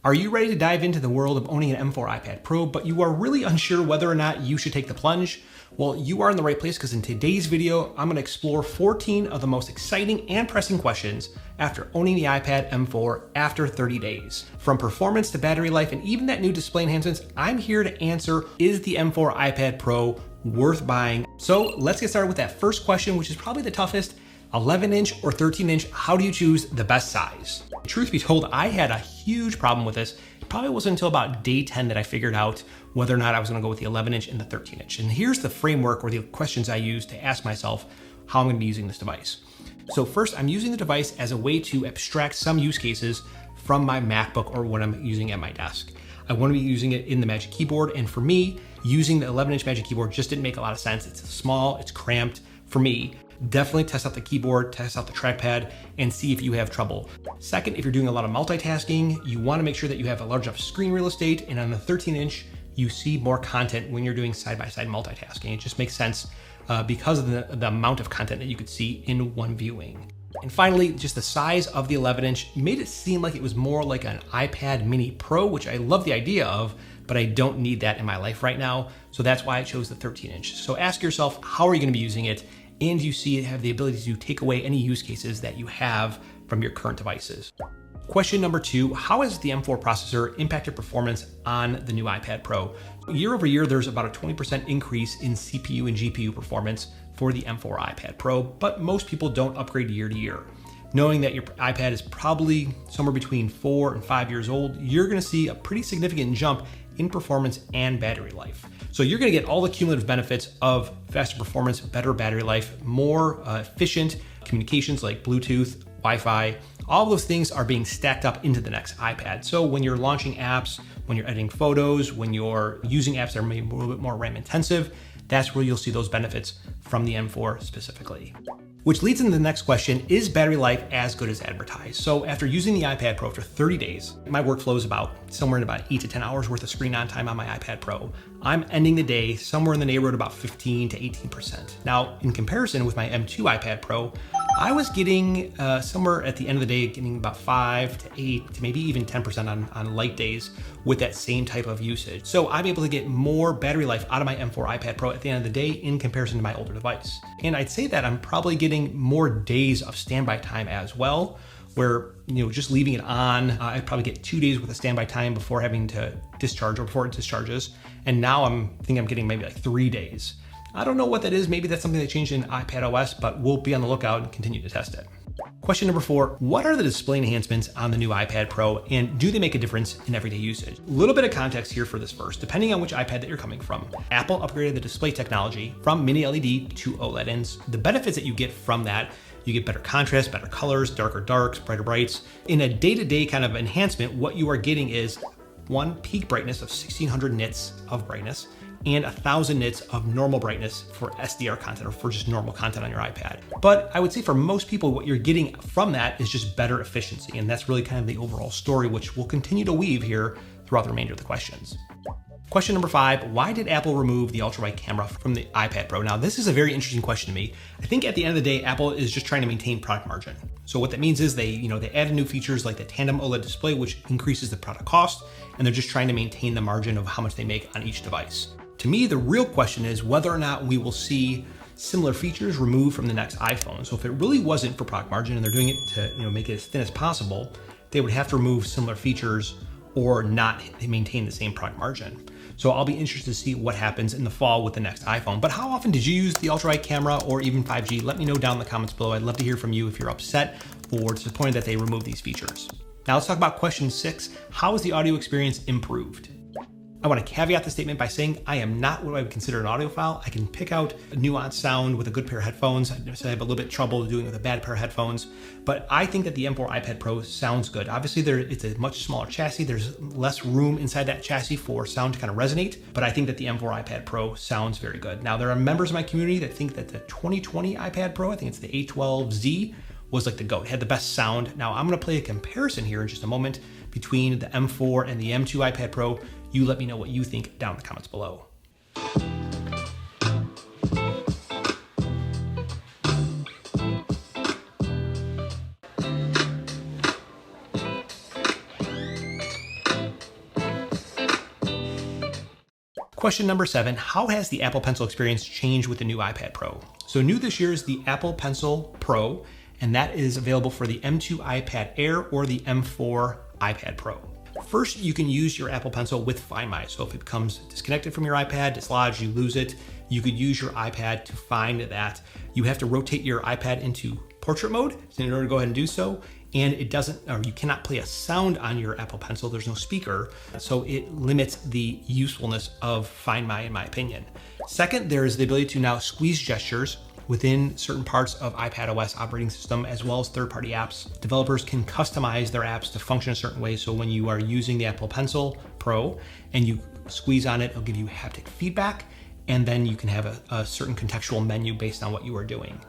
Are you ready to dive into the world of owning an M4 iPad Pro, but you are really unsure whether or not you should take the plunge? Well, you are in the right place because in today's video, I'm going to explore 14 of the most exciting and pressing questions after owning the iPad M4 after 30 days. From performance to battery life and even that new display enhancements, I'm here to answer, is the M4 iPad Pro worth buying? So let's get started with that first question, which is probably the toughest. 11-inch or 13-inch, how do you choose the best size? Truth be told, I had a huge problem with this. It probably wasn't until about day 10 that I figured out whether or not I was going to go with the 11-inch and the 13-inch. And here's the framework or the questions I use to ask myself how I'm going to be using this device. So first, I'm using the device as a way to abstract some use cases from my MacBook or what I'm using at my desk. I want to be using it in the Magic Keyboard, and for me, using the 11-inch Magic Keyboard just didn't make a lot of sense. It's small, it's cramped. For me, definitely test out the keyboard, test out the trackpad, and see if you have trouble. Second, if you're doing a lot of multitasking, you want to make sure that you have a large enough screen real estate, and on the 13-inch, you see more content when you're doing side-by-side multitasking. It just makes sense because of the amount of content that you could see in one viewing. And finally, just the size of the 11-inch made it seem like it was more like an iPad Mini Pro, which I love the idea of, but I don't need that in my life right now. So that's why I chose the 13-inch. So ask yourself, how are you going to be using it? And you see it have the ability to take away any use cases that you have from your current devices. Question number 2, how has the M4 processor impacted performance on the new iPad Pro? Year over year, there's about a 20% increase in CPU and GPU performance for the M4 iPad Pro, but most people don't upgrade year to year. Knowing that your iPad is probably somewhere between 4 and 5 years old, you're gonna see a pretty significant jump in performance and battery life. So you're gonna get all the cumulative benefits of faster performance, better battery life, more efficient communications like Bluetooth, Wi-Fi. All of those things are being stacked up into the next iPad. So when you're launching apps, when you're editing photos, when you're using apps that are maybe a little bit more RAM intensive, that's where you'll see those benefits from the M4 specifically. Which leads into the next question, is battery life as good as advertised? So after using the iPad Pro for 30 days, my workflow is about somewhere in about 8 to 10 hours worth of screen on time on my iPad Pro. I'm ending the day somewhere in the neighborhood about 15 to 18%. Now, in comparison with my M2 iPad Pro, I was getting somewhere at the end of the day, getting about 5 to 8 to maybe even 10% on light days with that same type of usage. So I'm able to get more battery life out of my M4 iPad Pro at the end of the day in comparison to my older device. And I'd say that I'm probably getting more days of standby time as well, where, just leaving it on, I probably get 2 days worth of standby time before having to discharge or before it discharges. And now I'm getting maybe like 3 days. I don't know what that is. Maybe that's something they changed in iPad OS, but we'll be on the lookout and continue to test it. Question number 4, what are the display enhancements on the new iPad Pro, and do they make a difference in everyday usage? A little bit of context here for this first. Depending on which iPad that you're coming from, Apple upgraded the display technology from mini LED to OLED. The benefits that you get from that, you get better contrast, better colors, darker darks, brighter brights. In a day-to-day kind of enhancement, what you are getting is one peak brightness of 1600 nits of brightness and 1000 nits of normal brightness for SDR content or for just normal content on your iPad. But I would say for most people, what you're getting from that is just better efficiency. And that's really kind of the overall story, which we'll continue to weave here throughout the remainder of the questions. Question number 5, why did Apple remove the ultra-wide camera from the iPad Pro? Now, this is a very interesting question to me. I think at the end of the day, Apple is just trying to maintain product margin. So what that means is they added new features like the tandem OLED display, which increases the product cost, and they're just trying to maintain the margin of how much they make on each device. To me, the real question is whether or not we will see similar features removed from the next iPhone. So if it really wasn't for product margin and they're doing it to make it as thin as possible, they would have to remove similar features or not maintain the same product margin. So I'll be interested to see what happens in the fall with the next iPhone. But how often did you use the ultra-wide camera or even 5G? Let me know down in the comments below. I'd love to hear from you if you're upset or disappointed that they removed these features. Now let's talk about question 6. How has the audio experience improved? I want to caveat the statement by saying I am not what I would consider an audiophile. I can pick out a nuanced saund with a good pair of headphones. I have a little bit of trouble doing it with a bad pair of headphones, but I think that the M4 iPad Pro sounds good. Obviously, it's a much smaller chassis. There's less room inside that chassis for sound to kind of resonate, but I think that the M4 iPad Pro sounds very good. Now, there are members of my community that think that the 2020 iPad Pro, I think it's the A12Z, was like the GOAT, had the best sound. Now, I'm going to play a comparison here in just a moment between the M4 and the M2 iPad Pro. You let me know what you think down in the comments below. Question number 7, how has the Apple Pencil experience changed with the new iPad Pro? So new this year is the Apple Pencil Pro, and that is available for the M2 iPad Air or the M4 iPad Pro. First, you can use your Apple Pencil with Find My. So if it becomes disconnected from your iPad, dislodged, you lose it, you could use your iPad to find that. You have to rotate your iPad into portrait mode in order to go ahead and do so. And it doesn't, or you cannot play a sound on your Apple Pencil. There's no speaker. So it limits the usefulness of Find My, in my opinion. Second, there is the ability to now squeeze gestures within certain parts of iPadOS operating system, as well as third-party apps. Developers can customize their apps to function a certain way. So when you are using the Apple Pencil Pro and you squeeze on it, it'll give you haptic feedback, and then you can have a certain contextual menu based on what you are doing.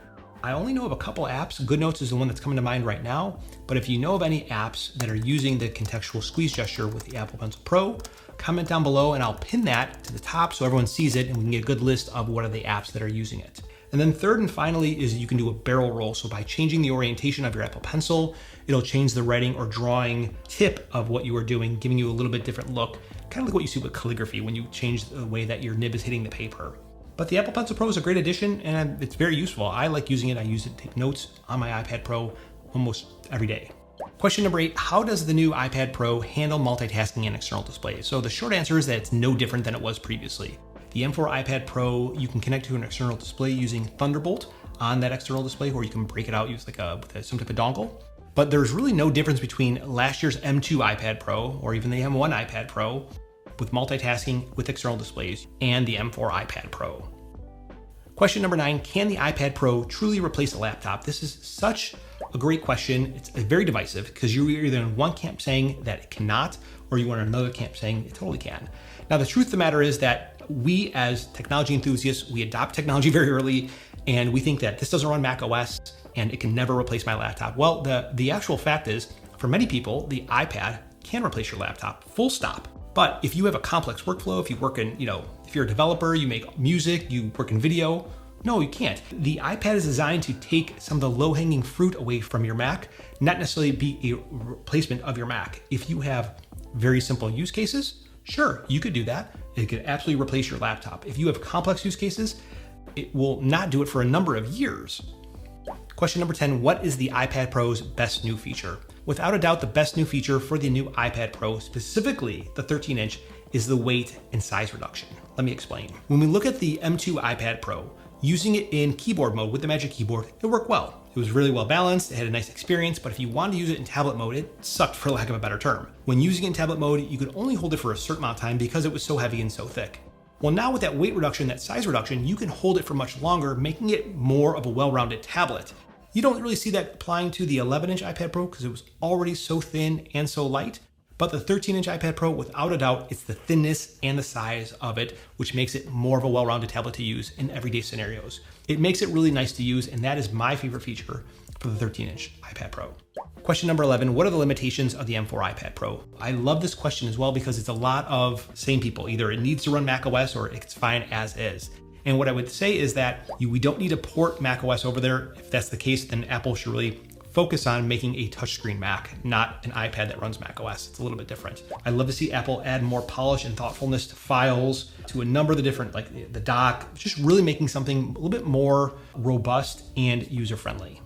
I only know of a couple apps. GoodNotes is the one that's coming to mind right now, but if you know of any apps that are using the contextual squeeze gesture with the Apple Pencil Pro, comment down below and I'll pin that to the top so everyone sees it and we can get a good list of what are the apps that are using it. And then third and finally is you can do a barrel roll. So by changing the orientation of your Apple Pencil, it'll change the writing or drawing tip of what you are doing, giving you a little bit different look, kind of like what you see with calligraphy when you change the way that your nib is hitting the paper. But the Apple Pencil Pro is a great addition and it's very useful. I like using it. I use it to take notes on my iPad Pro almost every day. Question number 8, how does the new iPad Pro handle multitasking and external displays? So the short answer is that it's no different than it was previously. The M4 iPad Pro, you can connect to an external display using Thunderbolt on that external display, or you can break it out, use like some type of dongle. But there's really no difference between last year's M2 iPad Pro or even the M1 iPad Pro with multitasking with external displays and the M4 iPad Pro. Question number 9, can the iPad Pro truly replace a laptop? This is such a great question. It's very divisive because you're either in one camp saying that it cannot, or you are in another camp saying it totally can. Now, the truth of the matter is that we as technology enthusiasts, we adopt technology very early, and we think that this doesn't run Mac OS and it can never replace my laptop. Well, the actual fact is, for many people, the iPad can replace your laptop, full stop. But if you have a complex workflow, if you work in, if you're a developer, you make music, you work in video, no, you can't. The iPad is designed to take some of the low-hanging fruit away from your Mac, not necessarily be a replacement of your Mac. If you have very simple use cases, sure, you could do that. It could absolutely replace your laptop. If you have complex use cases, it will not do it for a number of years. Question number 10, what is the iPad Pro's best new feature? Without a doubt, the best new feature for the new iPad Pro, specifically the 13-inch, is the weight and size reduction. Let me explain. When we look at the M2 iPad Pro, using it in keyboard mode with the Magic Keyboard, it worked well. It was really well balanced, it had a nice experience, but if you wanted to use it in tablet mode, it sucked, for lack of a better term. When using it in tablet mode, you could only hold it for a certain amount of time because it was so heavy and so thick. Well, now with that weight reduction, that size reduction, you can hold it for much longer, making it more of a well-rounded tablet. You don't really see that applying to the 11-inch iPad Pro because it was already so thin and so light. But the 13-inch iPad Pro, without a doubt, it's the thinness and the size of it, which makes it more of a well-rounded tablet to use in everyday scenarios. It makes it really nice to use, and that is my favorite feature for the 13-inch iPad Pro. Question number 11, what are the limitations of the M4 iPad Pro? I love this question as well because it's a lot of same people. Either it needs to run Mac OS or it's fine as is. And what I would say is that we don't need to port Mac OS over there. If that's the case, then Apple should really focus on making a touchscreen Mac, not an iPad that runs Mac OS. It's a little bit different. I'd love to see Apple add more polish and thoughtfulness to files, to a number of the different, like the dock, just really making something a little bit more robust and user-friendly.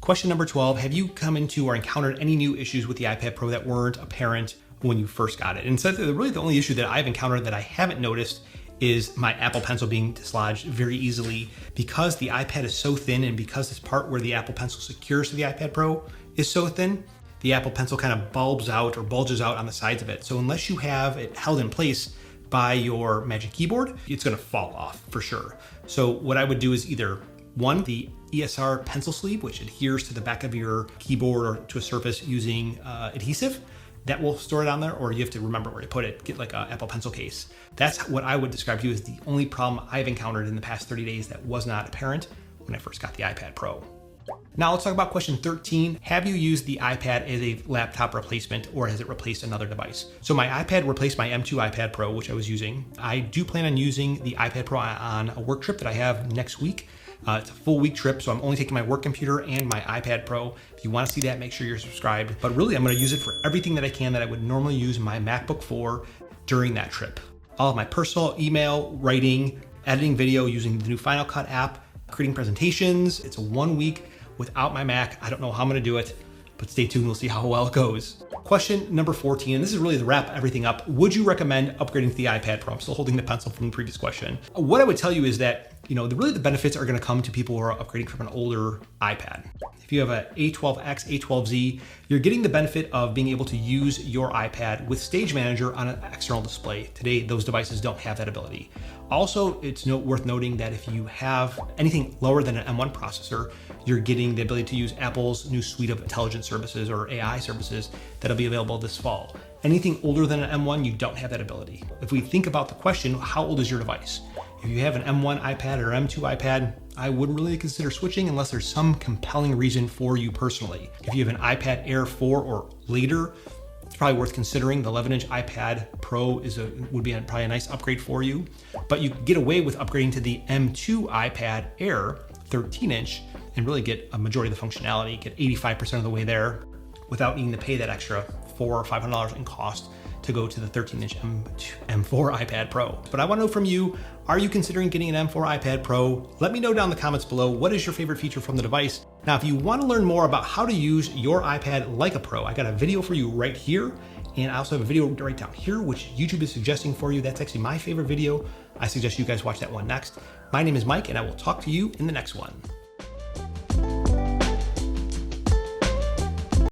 Question number 12, have you come into or encountered any new issues with the iPad Pro that weren't apparent when you first got it? And so really the only issue that I've encountered that I haven't noticed is my Apple Pencil being dislodged very easily. Because the iPad is so thin and because this part where the Apple Pencil secures to the iPad Pro is so thin, the Apple Pencil kind of bulges out on the sides of it. So unless you have it held in place by your Magic Keyboard, it's gonna fall off for sure. So what I would do is either one, the ESR pencil sleeve, which adheres to the back of your keyboard or to a surface using adhesive, that will store it on there, or you have to remember where to put it, get like an Apple Pencil case. That's what I would describe to you as the only problem I've encountered in the past 30 days that was not apparent when I first got the iPad Pro. Now let's talk about question 13. Have you used the iPad as a laptop replacement or has it replaced another device? So my iPad replaced my M2 iPad Pro, which I was using. I do plan on using the iPad Pro on a work trip that I have next week. It's a full week trip, so I'm only taking my work computer and my iPad Pro. If you want to see that, make sure you're subscribed. But really, I'm going to use it for everything that I can that I would normally use my MacBook for during that trip. all of my personal email, writing, editing video using the new Final Cut app, creating presentations. It's a 1 week without my Mac. I don't know how I'm gonna do it, but stay tuned, we'll see how well it goes. Question number 14, and this is really to wrap everything up. Would you recommend upgrading to the iPad Pro? I'm still holding the pencil from the previous question. What I would tell you is that, really the benefits are gonna come to people who are upgrading from an older iPad. If you have a A12X, A12Z, you're getting the benefit of being able to use your iPad with Stage Manager on an external display. Today, those devices don't have that ability. Also, it's worth noting that if you have anything lower than an M1 processor, you're getting the ability to use Apple's new suite of intelligence services or AI services that'll be available this fall. Anything older than an M1, you don't have that ability. If we think about the question, how old is your device? If you have an M1 iPad or M2 iPad, I wouldn't really consider switching unless there's some compelling reason for you personally. If you have an iPad Air 4 or later, it's probably worth considering. The 11-inch iPad Pro would be probably a nice upgrade for you, but you can get away with upgrading to the M2 iPad Air 13-inch and really get a majority of the functionality, get 85% of the way there without needing to pay that extra $400 or $500 in cost to go to the 13-inch M4 iPad Pro. But I want to know from you, are you considering getting an M4 iPad Pro? Let me know down in the comments below, what is your favorite feature from the device? Now, if you want to learn more about how to use your iPad like a pro, I got a video for you right here. And I also have a video right down here, which YouTube is suggesting for you. That's actually my favorite video. I suggest you guys watch that one next. My name is Mike, and I will talk to you in the next one.